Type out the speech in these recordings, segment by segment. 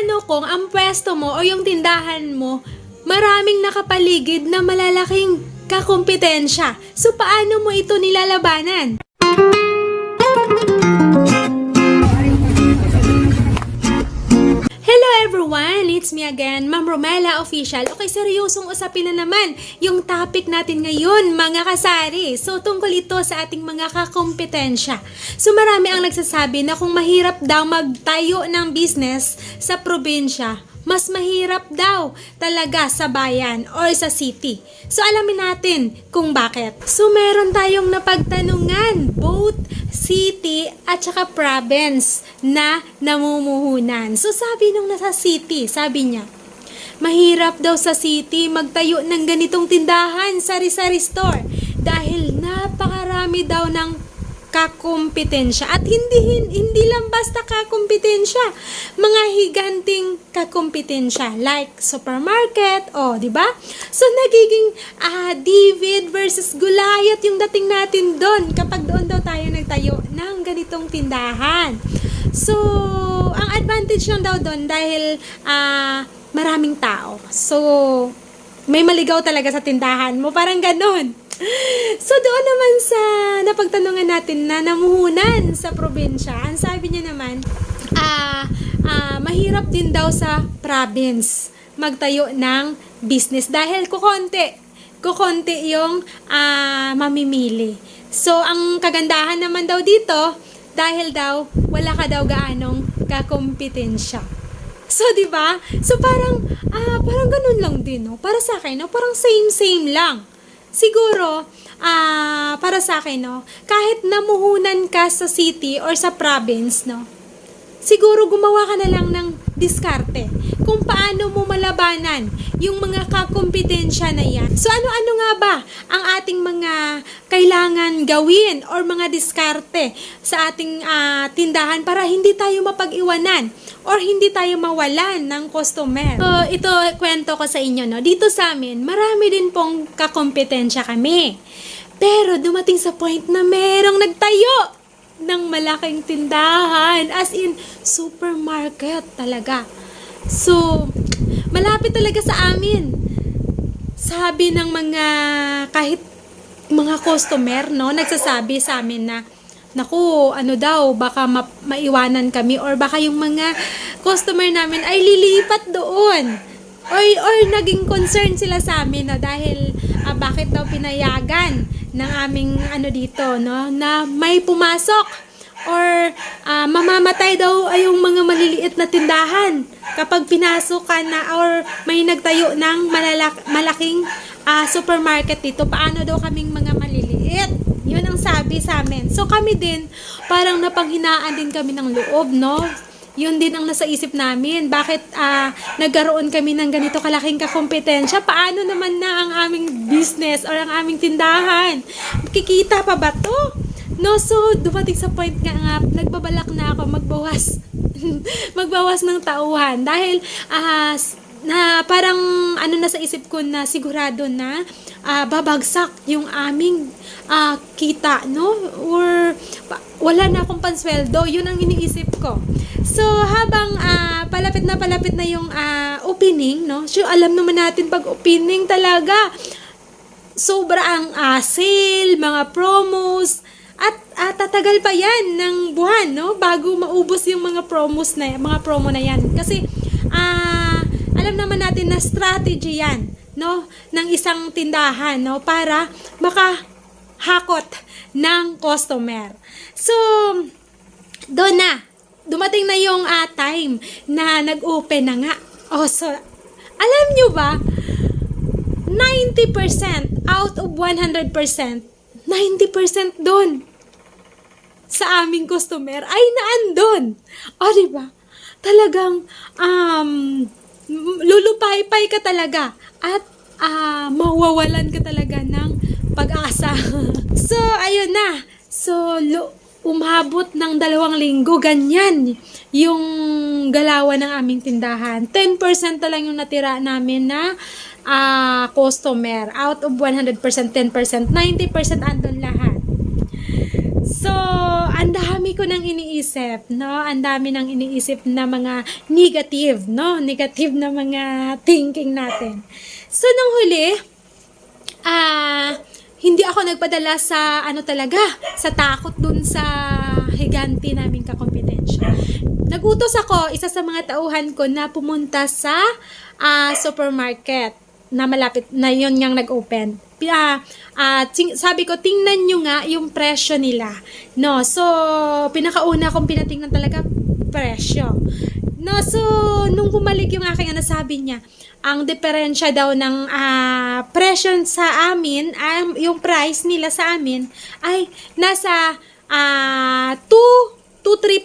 paano kung ang pwesto mo o yung tindahan mo maraming nakapaligid na malalaking kakumpetensya? So, paano mo ito nilalabanan? Hello everyone! It's me again, Ma'am Romela Official. Okay, seryosong usapin na naman yung topic natin ngayon, mga kasari. So, tungkol ito sa ating mga kakumpetensya. So, marami ang nagsasabi na kung mahirap daw magtayo ng business sa probinsya, mas mahirap daw talaga sa bayan or sa city. So, alamin natin kung bakit. So, meron tayong napagtanungan, both city at saka province na namumuhunan. So, sabi nung nasa city, sabi niya, mahirap daw sa city magtayo ng ganitong tindahan, sari-sari store, dahil napakarami daw ng kakumpetensya. At hindi lang basta kakumpetensya, mga higanting kakumpetensya like supermarket, di ba? So nagiging David versus Goliath yung dating natin doon kapag doon daw tayo nagtayo ng ganitong tindahan. So ang advantage lang daw doon dahil maraming tao. So may maligaw talaga sa tindahan mo, parang ganon. So doon naman sa napagtanungan natin na namuhunan sa probinsya, ang sabi niya naman, mahirap din daw sa province magtayo ng business dahil kukonti yung mamimili. So ang kagandahan naman daw dito, dahil daw wala ka daw gaanong kakumpetensya. So, di ba? So, parang ganun lang din, no? Para sa akin, no? Parang same lang. Siguro, para sa akin, no? Kahit namuhunan ka sa city or sa province, no? Siguro gumawa ka na lang ng diskarte kung paano mo malabanan yung mga kakumpetensya na yan. So, ano-ano nga ba ang ating mga kailangan gawin or mga diskarte sa ating tindahan para hindi tayo mapag-iwanan or hindi tayo mawalan ng customer? So, ito kwento ko sa inyo, no? Dito sa amin, marami din pong kakumpetensya kami. Pero dumating sa point na merong nagtayo ng malaking tindahan, as in supermarket talaga. So, malapit talaga sa amin. Sabi ng mga kahit mga customer, no, nagsasabi sa amin na naku, ano daw, baka maiwanan kami or baka yung mga customer namin ay lilipat doon. Or naging concern sila sa amin na dahil bakit daw pinayagan ng aming dito, no, na may pumasok or mamamatay daw ay yung mga maliliit na tindahan kapag pinasok ka na or may nagtayo ng malaking supermarket dito. Paano daw kaming mga maliliit? Yun ang sabi sa amin. So kami din, parang napanghinaan din kami ng loob, no? Yun din ang nasa isip namin. Bakit nagkaroon kami ng ganito kalaking kakumpetensya? Paano naman na ang aming business or ang aming tindahan? Kikita pa ba to? No, so dumating sa point nga nagbabalak na ako magbawas ng tauhan dahil na parang na sa isip ko na sigurado na babagsak yung aming kita, no? Or wala na akong pansweldo. Yun ang iniisip ko. So, habang palapit na yung opening, no? So, alam naman natin pag opening talaga, sobra ang sale, mga promos, at tatagal pa yan ng buwan, no? Bago maubos yung mga promo na yan. Kasi, alam naman natin na strategy yan, no? Ng isang tindahan, no? Para makahakot ng customer. So, doon na. Dumating na yung time na nag-open na nga. So, alam nyo ba, 90% out of 100%, 90% doon sa aming customer ay naandun. Diba? Talagang lulupay-pay ka talaga at mawawalan ka talaga ng pag-asa. So, ayun na. So, umabot ng 2 linggo, ganyan yung galawan ng aming tindahan. 10% na lang yung natira namin na customer. Out of 100%, 10%, 90% andun lahat. So, ang dami ko nang iniisip, no? Ang dami nang iniisip na mga negative, no? Negative na mga thinking natin. So, nung huli, hindi ako nagpadala sa sa takot dun sa higante naming kakompetensya. Nagutos ako, isa sa mga tauhan ko na pumunta sa supermarket na malapit na yon niyang nag-open. Sabi ko, tingnan nyo nga yung presyo nila. No, so, pinakauna kong pinatingnan talaga presyo. No, so, nung bumalik yung aking sabi niya, ang diferensya daw ng presyo sa amin, yung price nila sa amin, ay nasa 2-3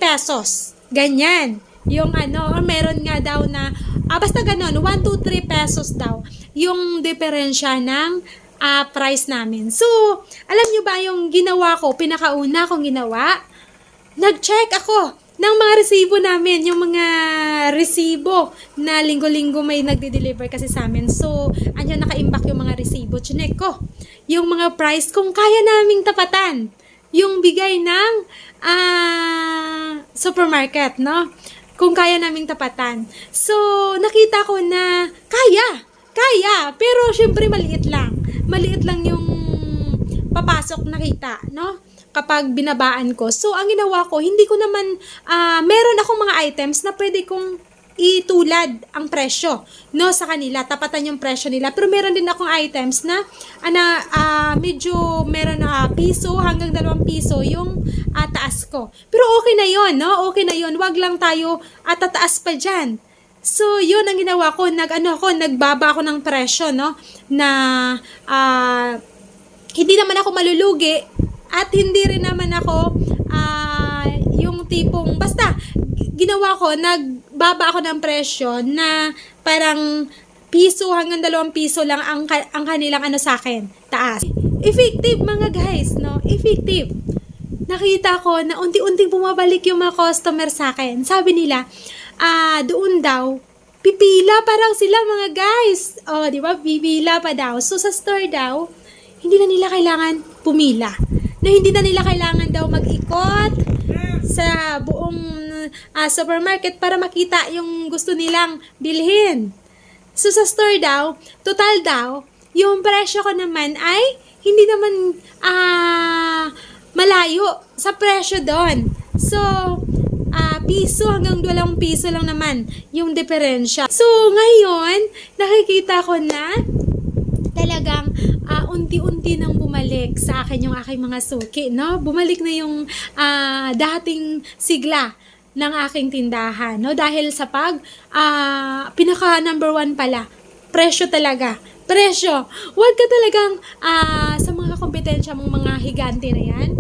pesos. Ganyan. Yung or meron nga daw na, basta ganon, 1-3 pesos daw, yung diferensya ng price namin. So, alam nyo ba yung ginawa ko, pinakauna kong ginawa? Nag-check ako ng mga resibo namin, yung mga resibo na linggo-linggo may nagde-deliver kasi sa amin. So, andyan naka-imbak yung mga resibo. Chinek ko yung mga price kung kaya naming tapatan yung bigay ng supermarket, no? Kung kaya naming tapatan. So, nakita ko na kaya, pero syempre maliit lang. Maliit lang yung papasok nakita, no? Kapag binabaan ko. So, ang ginawa ko, hindi ko naman, meron akong mga items na pwede kong itulad ang presyo, no, sa kanila, tapatan yung presyo nila. Pero meron din akong items na, medyo meron na piso hanggang 2 piso yung taas ko. Pero okay na yon, no? Okay na yon. Wag lang tayo tataas pa dyan. So, yun ang ginawa ko. Nagbaba ako ng presyo, no? Na, hindi naman ako malulugi at hindi rin naman ako yung tipong, basta, ginawa ko, nagbaba ako ng presyo na parang piso hanggang 2 piso lang ang kanilang sa akin, taas. Effective mga guys, no? Effective. Nakita ko na unti-unting bumabalik yung mga customer sa akin. Sabi nila, doon daw, pipila parang sila mga guys. O, di ba? Pipila pa daw. So, sa store daw, hindi na nila kailangan pumila. Na hindi na nila kailangan daw mag-ikot sa buong supermarket para makita yung gusto nilang bilhin. So, sa store daw, total daw, yung presyo ko naman ay hindi naman malayo sa presyo doon. So, piso hanggang 2 piso lang naman yung diferensya. So, ngayon, nakikita ko na talagang unti-unti nang bumalik sa akin yung aking mga suki, no? Bumalik na yung dating sigla ng aking tindahan, no? Dahil sa pinaka number 1 pala, presyo talaga. Presyo. Huwag ka talagang sa mga kompetensya mong mga higante na yan,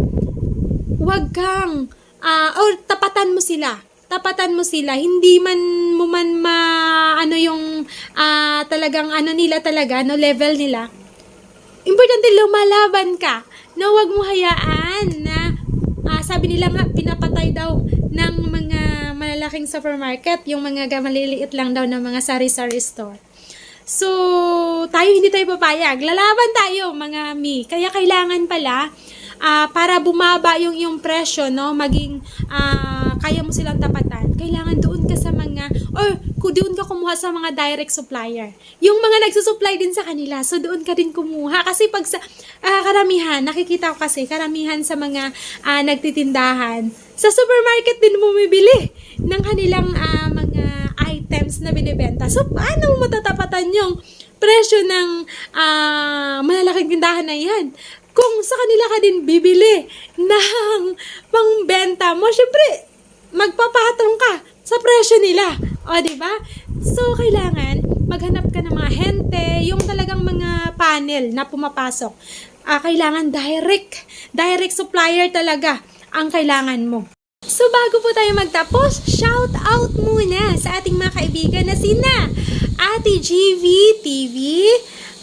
huwag kang or tapatan mo sila. Tapatan mo sila. Hindi mo man yung talagang nila talaga, no, level nila. Importante lumalaban ka. No, wag mo hayaan na sabi nila nga pinapatay daw ng mga malalaking supermarket, yung mga maliliit lang daw ng mga sari-sari store. So, tayo hindi tayo papayag. Lalaban tayo, mga mi. Kaya kailangan pala para bumaba yung iyong presyo, no, maging kaya mo silang tapatan, kailangan doon ka sa mga, or doon ka kumuha sa mga direct supplier. Yung mga nagsusupply din sa kanila, so doon ka din kumuha. Kasi pag sa karamihan, nakikita ko kasi, karamihan sa mga nagtitindahan, sa supermarket din bumibili ng kanilang mga items na binibenta. So, paano mo matatapatan yung presyo ng malalaking tindahan na yan? Kung sa kanila ka din bibili ng pangbenta mo, syempre, magpapatong ka sa presyo nila. O, diba? So, kailangan maghanap ka ng mga hente, yung talagang mga panel na pumapasok. Kailangan direct supplier talaga ang kailangan mo. So, bago po tayo magtapos, shout out muna sa ating mga kaibigan na sina Ate GV TV,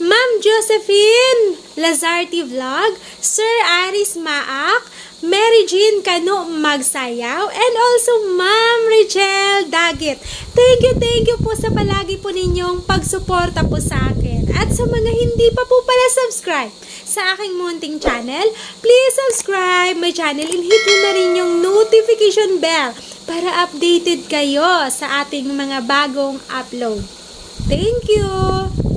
Ma'am Josephine Lazarte Vlog, Sir Aris Maak, Mary Jean Cano Magsayaw, and also Ma'am Richelle Dagit. Thank you po sa palagi po ninyong pagsuporta po sa akin. At sa mga hindi pa po pala subscribe sa aking munting channel, please subscribe my channel and hit nyo na rin yung notification bell para updated kayo sa ating mga bagong upload. Thank you!